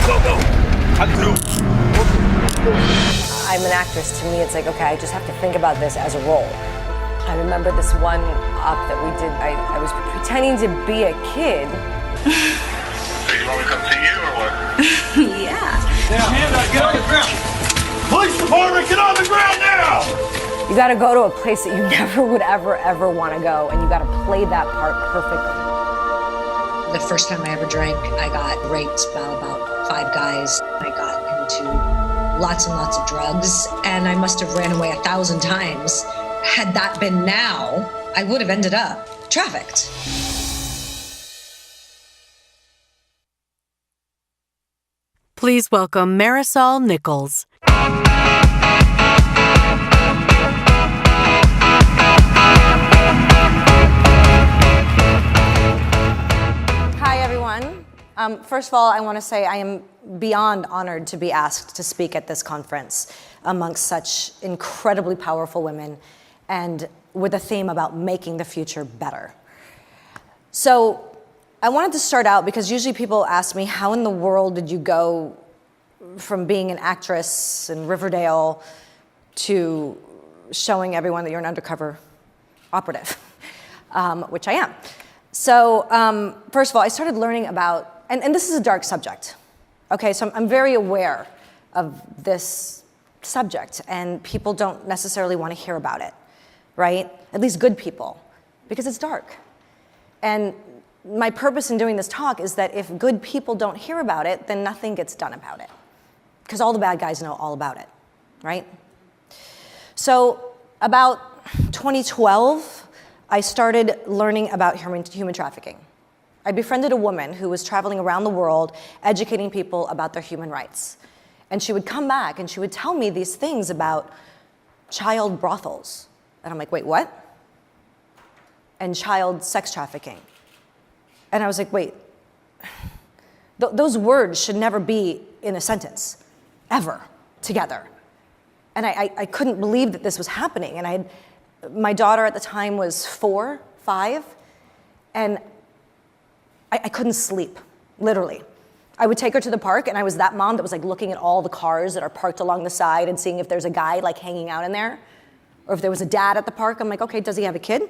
I'm an actress. To me, it's like, okay, I just have to think about this as a role. I remember this one op that we did. I was pretending to be a kid. So you want me to come see you or what? Yeah. Now, hand up, get on the ground. Police department, get on the ground now! You gotta go to a place that you never would ever want to go, and you gotta play that part perfectly. The first time I ever drank, I got raped by about 5 guys. I got into lots and lots of drugs, and I must have ran away 1,000 times. Had that been now, I would have ended up trafficked. Please welcome Marisol Nichols. Hi, everyone. First of all, I want to say I am beyond honored to be asked to speak at this conference amongst such incredibly powerful women and with a theme about making the future better. So I wanted to start out because usually people ask me, how in the world did you go from being an actress in Riverdale to showing everyone that you're an undercover operative, which I am. So first of all, I started learning about, and this is a dark subject, okay? So I'm very aware of this subject, and people don't necessarily want to hear about it, right? At least good people, because it's dark. And my purpose in doing this talk is that if good people don't hear about it, then nothing gets done about it, because all the bad guys know all about it, right? So about 2012, I started learning about human trafficking. I befriended a woman who was traveling around the world educating people about their human rights. And she would come back and she would tell me these things about child brothels. And I'm like, wait, what? And child sex trafficking. And I was like, wait, those words should never be in a sentence, ever, together. And I couldn't believe that this was happening. And my daughter at the time was 4, 5, and I couldn't sleep, literally. I would take her to the park, and I was that mom that was like looking at all the cars that are parked along the side and seeing if there's a guy like hanging out in there, or if there was a dad at the park. I'm like, okay, does he have a kid?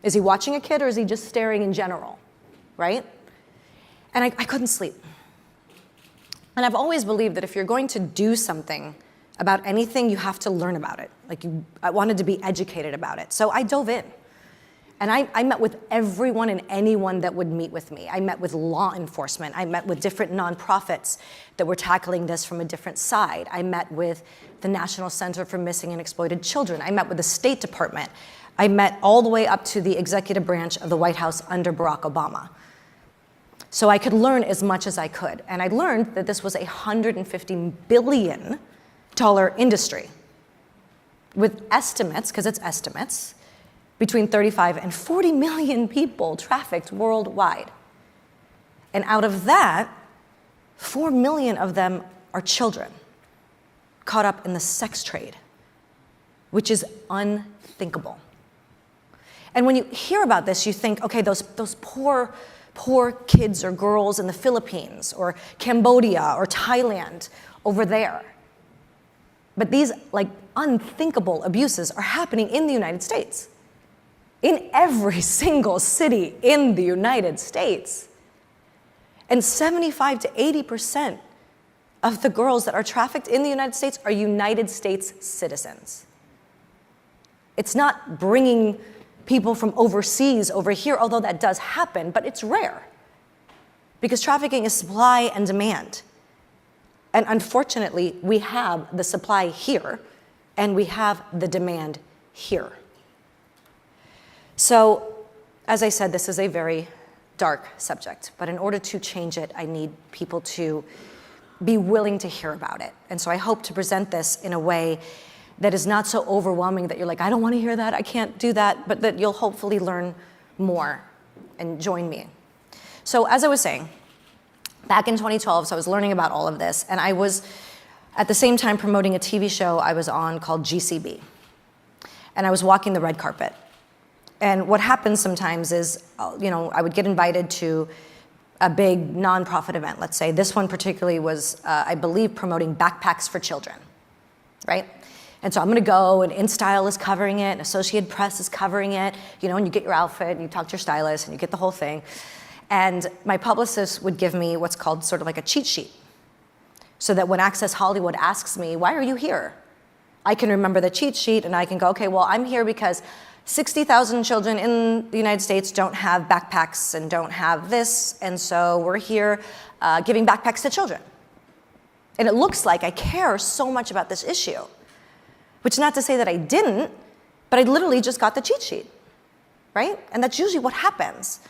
Is he watching a kid, or is he just staring in general, right? And I couldn't sleep. And I've always believed that if you're going to do something about anything, you have to learn about it. I wanted to be educated about it. So I dove in. And I met with everyone and anyone that would meet with me. I met with law enforcement. I met with different nonprofits that were tackling this from a different side. I met with the National Center for Missing and Exploited Children. I met with the State Department. I met all the way up to the executive branch of the White House under Barack Obama. So I could learn as much as I could. And I learned that this was a $150 billion industry with estimates, because it's estimates, between 35 and 40 million people trafficked worldwide. And out of that, 4 million of them are children caught up in the sex trade, which is unthinkable. And when you hear about this, you think, okay, those poor kids or girls in the Philippines or Cambodia or Thailand over there. But these unthinkable abuses are happening in the United States. In every single city in the United States. And 75 to 80% of the girls that are trafficked in the United States are United States citizens. It's not bringing people from overseas over here, although that does happen, but it's rare. Because trafficking is supply and demand. And unfortunately, we have the supply here, and we have the demand here. So, as I said, this is a very dark subject, but in order to change it, I need people to be willing to hear about it. And so I hope to present this in a way that is not so overwhelming that you're like, I don't want to hear that, I can't do that, but that you'll hopefully learn more and join me. So as I was saying, back in 2012, so I was learning about all of this, and I was at the same time promoting a TV show I was on called GCB. And I was walking the red carpet. And what happens sometimes is, I would get invited to a big nonprofit event, let's say. This one particularly was, I believe, promoting backpacks for children, right? And so I'm gonna go, and InStyle is covering it, and Associated Press is covering it, you know, and you get your outfit, and you talk to your stylist, and you get the whole thing. And my publicist would give me what's called sort of like a cheat sheet, so that when Access Hollywood asks me, why are you here? I can remember the cheat sheet, and I can go, okay, well, I'm here because 60,000 children in the United States don't have backpacks and don't have this, and so we're here giving backpacks to children. And it looks like I care so much about this issue, which is not to say that I didn't, but I literally just got the cheat sheet, right? And that's usually what happens.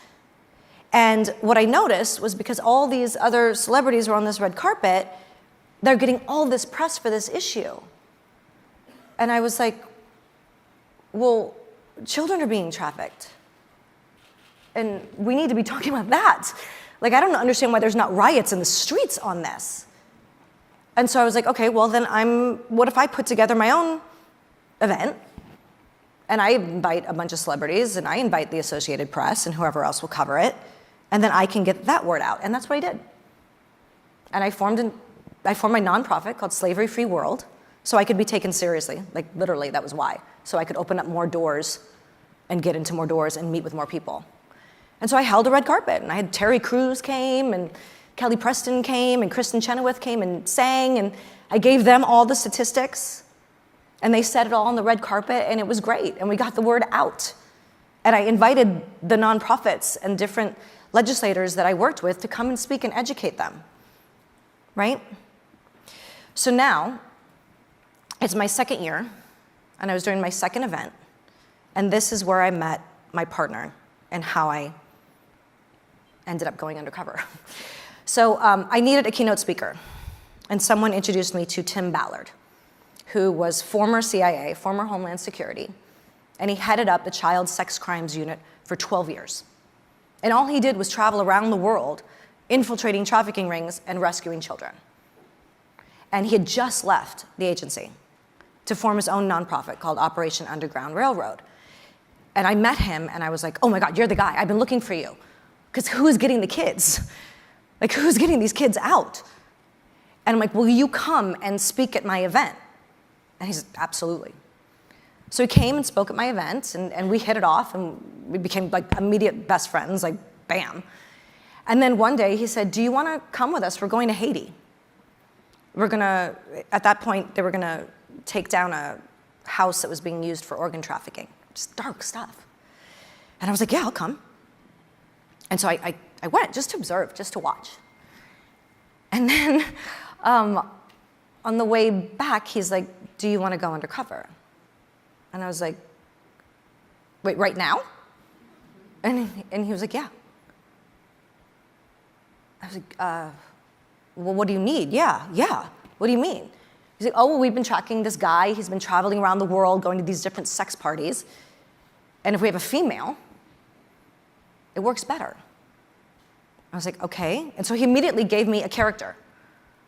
And what I noticed was because all these other celebrities were on this red carpet, they're getting all this press for this issue. And I was like, well, children are being trafficked. And we need to be talking about that. Like, I don't understand why there's not riots in the streets on this. And so I was like, okay, well then what if I put together my own event, and I invite a bunch of celebrities, and I invite the Associated Press and whoever else will cover it, and then I can get that word out. And that's what I did. And I formed my nonprofit called Slavery Free World, so I could be taken seriously. Like, literally, that was why. So I could open up more doors and get into more doors and meet with more people. And so I held a red carpet, and I had Terry Crews came, and Kelly Preston came, and Kristen Chenoweth came and sang, and I gave them all the statistics, and they said it all on the red carpet, and it was great, and we got the word out. And I invited the nonprofits and different legislators that I worked with to come and speak and educate them, right? So now, it's my second year, and I was doing my second event, and this is where I met my partner and how I ended up going undercover. So I needed a keynote speaker, and someone introduced me to Tim Ballard, who was former CIA, former Homeland Security, and he headed up the Child Sex Crimes Unit for 12 years. And all he did was travel around the world, infiltrating trafficking rings and rescuing children. And he had just left the agency to form his own nonprofit called Operation Underground Railroad. And I met him, and I was like, oh my God, you're the guy. I've been looking for you. Because who's getting the kids? Like, who's getting these kids out? And I'm like, will you come and speak at my event? And he said, absolutely. So he came and spoke at my event, and we hit it off, and we became like immediate best friends, like bam. And then one day he said, do you want to come with us? We're going to Haiti. At that point, they were gonna take down a house that was being used for organ trafficking. Just dark stuff. And I was like, yeah, I'll come. And so I went just to observe, just to watch. And then on the way back, he's like, do you want to go undercover? And I was like, wait, right now? And he was like, yeah. I was like, well, what do you need? Yeah. What do you mean? He's like, oh, well, we've been tracking this guy. He's been traveling around the world, going to these different sex parties. And if we have a female, it works better. I was like, okay. And so he immediately gave me a character.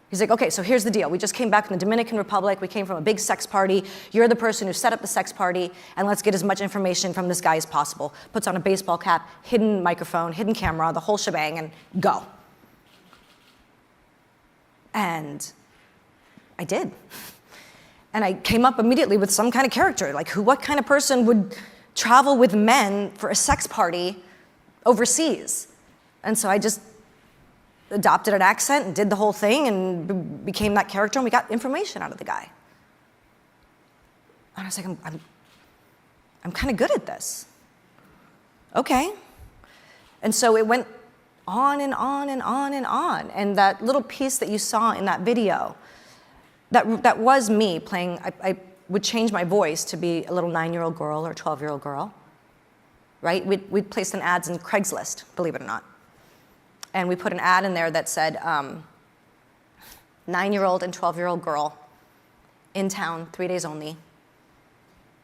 He's like, okay, so here's the deal. We just came back from the Dominican Republic. We came from a big sex party. You're the person who set up the sex party, and let's get as much information from this guy as possible. Puts on a baseball cap, hidden microphone, hidden camera, the whole shebang, and go. And I did. And I came up immediately with some kind of character, like what kind of person would travel with men for a sex party overseas? And so I just adopted an accent and did the whole thing and became that character, and we got information out of the guy. And I was like, I'm kind of good at this. Okay. And so it went on and on and on and on. And that little piece that you saw in that video, that was me playing. I would change my voice to be a little 9-year-old girl or 12-year-old girl, right? We'd placed an ads in Craigslist, believe it or not. And we put an ad in there that said, 9-year-old and 12-year-old girl in town, 3 days only,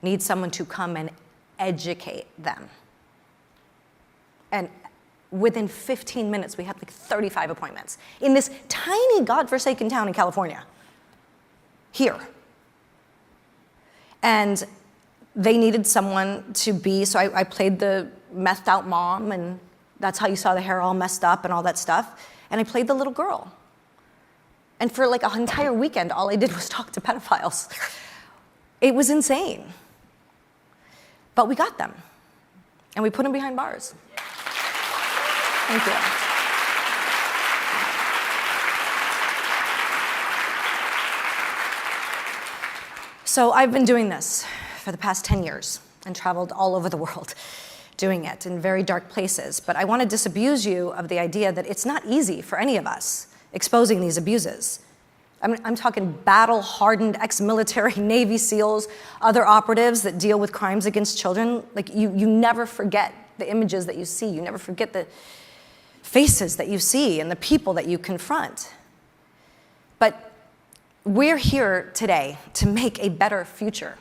need someone to come and educate them. And within 15 minutes, we had like 35 appointments in this tiny godforsaken town in California, here. And they needed someone to be, so I played the methed out mom and That's how you saw the hair all messed up and all that stuff. And I played the little girl. And for like an entire weekend, all I did was talk to pedophiles. It was insane. But we got them. And we put them behind bars. Thank you. So I've been doing this for the past 10 years and traveled all over the world doing it in very dark places. But I want to disabuse you of the idea that it's not easy for any of us exposing these abuses. I'm talking battle-hardened ex-military Navy SEALs, other operatives that deal with crimes against children. Like you never forget the images that you see. You never forget the faces that you see and the people that you confront. But we're here today to make a better future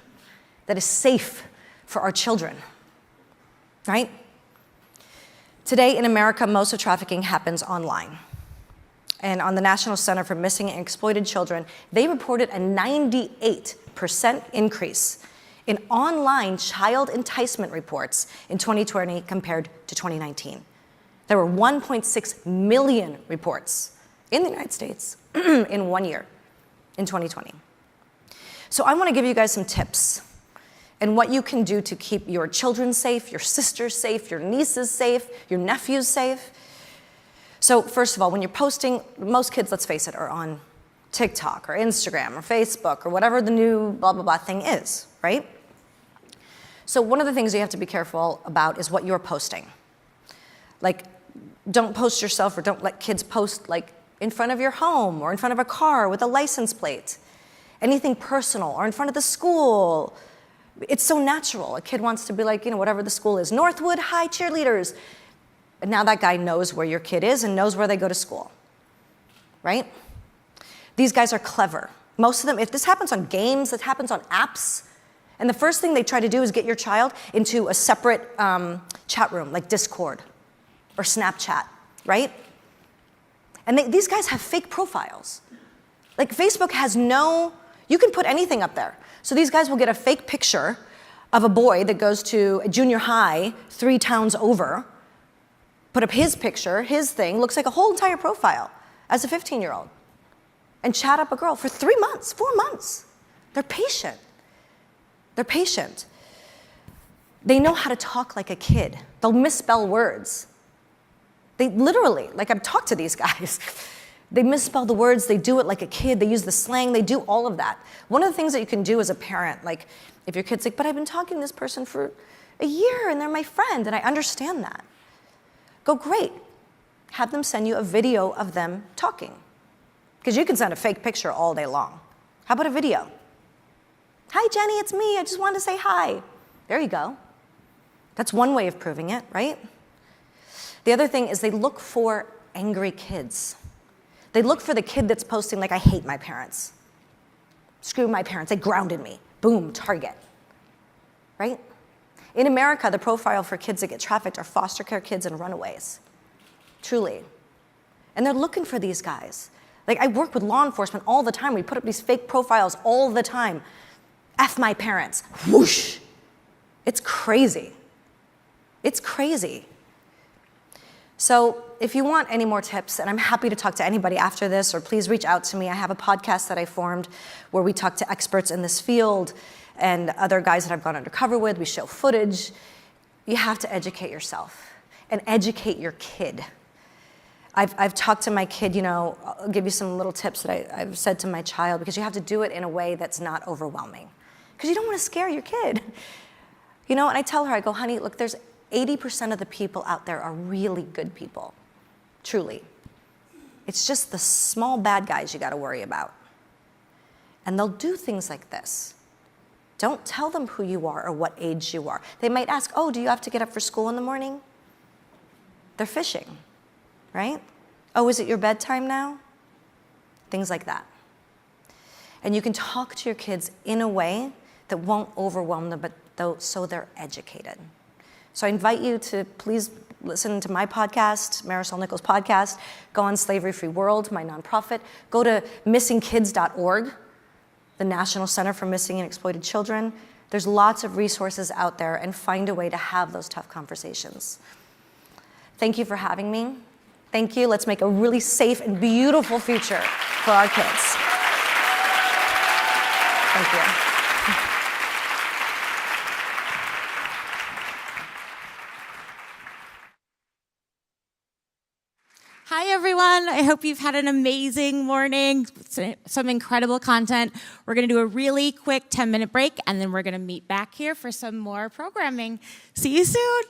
that is safe for our children, right? Today in America, most of trafficking happens online. And on the National Center for Missing and Exploited Children, they reported a 98% increase in online child enticement reports in 2020 compared to 2019. There were 1.6 million reports in the United States in 1 year, in 2020. So I want to give you guys some tips and what you can do to keep your children safe, your sisters safe, your nieces safe, your nephews safe. So first of all, when you're posting, most kids, let's face it, are on TikTok or Instagram or Facebook or whatever the new blah, blah, blah thing is, right? So one of the things you have to be careful about is what you're posting. Like, don't post yourself or don't let kids post like in front of your home or in front of a car with a license plate. Anything personal or in front of the school. It's so natural. A kid wants to be like, whatever the school is. Northwood High cheerleaders. And now that guy knows where your kid is and knows where they go to school, right? These guys are clever. Most of them, if this happens on games, it happens on apps. And the first thing they try to do is get your child into a separate chat room, like Discord or Snapchat, right? And these guys have fake profiles. Like Facebook has you can put anything up there. So these guys will get a fake picture of a boy that goes to a junior high 3 towns over, put up his picture, his thing, looks like a whole entire profile as a 15-year-old, and chat up a girl for 3 months, 4 months. They're patient. They're patient. They know how to talk like a kid. They'll misspell words. They literally, like I've talked to these guys, they misspell the words, they do it like a kid, they use the slang, they do all of that. One of the things that you can do as a parent, like if your kid's like, but I've been talking to this person for a year and they're my friend and I understand that. Go, great. Have them send you a video of them talking. Because you can send a fake picture all day long. How about a video? Hi, Jenny, it's me. I just wanted to say hi. There you go. That's one way of proving it, right? The other thing is they look for angry kids. They look for the kid that's posting like, I hate my parents. Screw my parents. They grounded me. Boom, target. Right? In America, the profile for kids that get trafficked are foster care kids and runaways. Truly. And they're looking for these guys. Like, I work with law enforcement all the time. We put up these fake profiles all the time. F my parents. Whoosh. It's crazy. It's crazy. So if you want any more tips, and I'm happy to talk to anybody after this, or please reach out to me. I have a podcast that I formed where we talk to experts in this field and other guys that I've gone undercover with. We show footage. You have to educate yourself and educate your kid. I've talked to my kid, I'll give you some little tips that I've said to my child, because you have to do it in a way that's not overwhelming. Because you don't want to scare your kid. And I tell her, I go, honey, look, there's 80% of the people out there are really good people. Truly. It's just the small bad guys you got to worry about. And they'll do things like this. Don't tell them who you are or what age you are. They might ask, oh, do you have to get up for school in the morning? They're fishing, right? Oh, is it your bedtime now? Things like that. And you can talk to your kids in a way that won't overwhelm them, but so they're educated. So I invite you to please listen to my podcast, Marisol Nichols' podcast. Go on Slavery Free World, my nonprofit. Go to missingkids.org, the National Center for Missing and Exploited Children. There's lots of resources out there, and find a way to have those tough conversations. Thank you for having me. Thank you. Let's make a really safe and beautiful future for our kids. Thank you. Hi, everyone. I hope you've had an amazing morning. Some incredible content. We're going to do a really quick 10-minute break, and then we're going to meet back here for some more programming. See you soon.